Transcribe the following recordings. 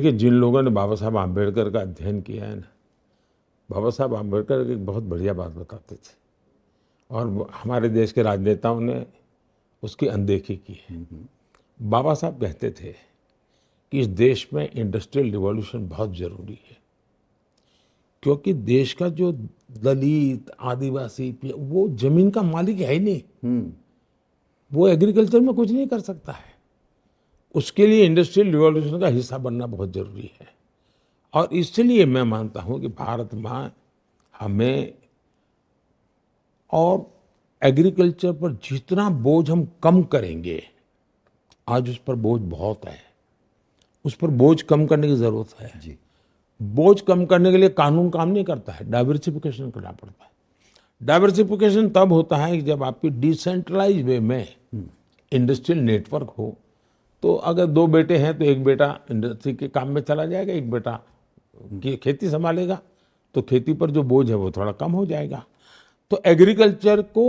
देखिए, जिन लोगों ने बाबा साहब आम्बेडकर का अध्ययन किया है ना, बाबा साहब आम्बेडकर एक बहुत बढ़िया बात बताते थे और हमारे देश के राजनेताओं ने उसकी अनदेखी की है। बाबा साहब कहते थे कि इस देश में इंडस्ट्रियल रिवॉल्यूशन बहुत ज़रूरी है, क्योंकि देश का जो दलित आदिवासी वो जमीन का मालिक है ही नहीं, वो एग्रीकल्चर में कुछ नहीं कर सकता है। उसके लिए इंडस्ट्रियल रिवॉल्यूशन का हिस्सा बनना बहुत ज़रूरी है और इसलिए मैं मानता हूं कि भारत में हमें और एग्रीकल्चर पर जितना बोझ हम कम करेंगे, आज उस पर बोझ बहुत है, उस पर बोझ कम करने की ज़रूरत है जी। बोझ कम करने के लिए कानून काम नहीं करता है, डाइवर्सिफिकेशन करना पड़ता है। डाइवर्सिफिकेशन तब होता है कि जब आपकी डिसेंट्रलाइज वे में इंडस्ट्रियल नेटवर्क हो। तो अगर दो बेटे हैं तो एक बेटा इंडस्ट्री के काम में चला जाएगा, एक बेटा की खेती संभालेगा, तो खेती पर जो बोझ है वो थोड़ा कम हो जाएगा। तो एग्रीकल्चर को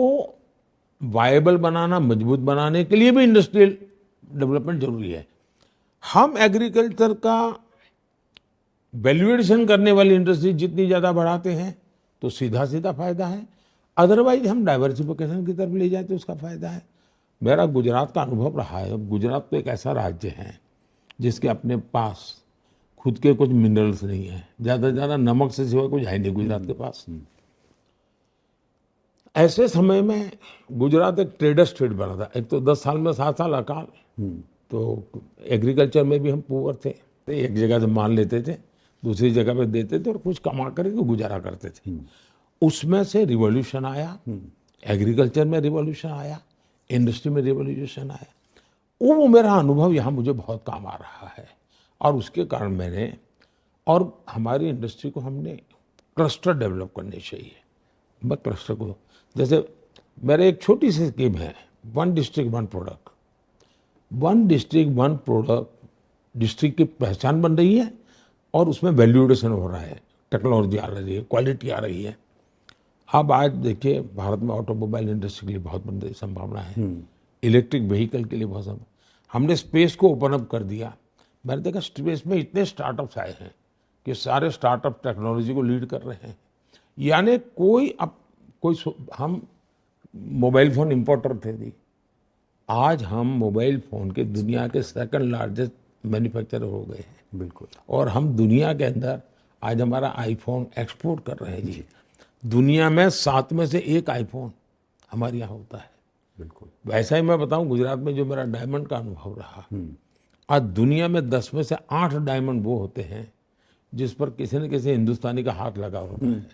वायबल बनाना, मजबूत बनाने के लिए भी इंडस्ट्रियल डेवलपमेंट जरूरी है। हम एग्रीकल्चर का वैल्यूएशन करने वाली इंडस्ट्री जितनी ज़्यादा बढ़ाते हैं तो सीधा सीधा फायदा है, अदरवाइज हम डाइवर्सिफिकेशन की तरफ ले जाए तो उसका फायदा है। मेरा गुजरात का अनुभव रहा है। गुजरात तो एक ऐसा राज्य है जिसके अपने पास खुद के कुछ मिनरल्स नहीं है, ज़्यादा से ज़्यादा नमक से सिवा कुछ है नहीं गुजरात के पास। ऐसे समय में गुजरात एक ट्रेडर स्टेट बना था। एक तो 10 साल में 7 साल अकाल, तो एग्रीकल्चर में भी हम पुअर थे। एक जगह से माल लेते थे, दूसरी जगह पे देते थे और कुछ कमा करके गुजारा करते थे। उसमें से रिवॉल्यूशन आया, एग्रीकल्चर में रिवॉल्यूशन आया, इंडस्ट्री में रिवॉल्यूशन आया। वो मेरा अनुभव यहाँ मुझे बहुत काम आ रहा है और उसके कारण मैंने और हमारी इंडस्ट्री को हमने क्लस्टर डेवलप करने चाहिए। मैं क्लस्टर को, जैसे मेरे एक छोटी सी स्कीम है, 1 district 1 product. 1 district 1 product district की पहचान बन रही है और उसमें वैल्यूएशन हो रहा है, टेक्नोलॉजी आ रही है, क्वालिटी आ रही है। अब आज देखिए, भारत में ऑटोमोबाइल इंडस्ट्री के लिए बहुत बड़ी संभावना है, इलेक्ट्रिक व्हीकल के लिए बहुत संभावना। हमने स्पेस को ओपन अप कर दिया। मैंने देखा स्पेस में इतने स्टार्टअप्स आए हैं कि सारे स्टार्टअप टेक्नोलॉजी को लीड कर रहे हैं। यानी हम मोबाइल फ़ोन इम्पोर्टर थे जी, आज हम मोबाइल फ़ोन के दुनिया के सेकंड लार्जेस्ट मैन्युफैक्चरर हो गए हैं। बिल्कुल। और हम दुनिया के अंदर आज हमारा आईफोन एक्सपोर्ट कर रहे हैं जी। दुनिया में 7 में से 1 आईफोन हमारे यहाँ होता है। बिल्कुल। वैसा ही मैं बताऊं, गुजरात में जो मेरा डायमंड का अनुभव रहा, आज दुनिया में 10 में से 8 डायमंड वो होते हैं जिस पर किसी न किसी हिंदुस्तानी का हाथ लगा होता है।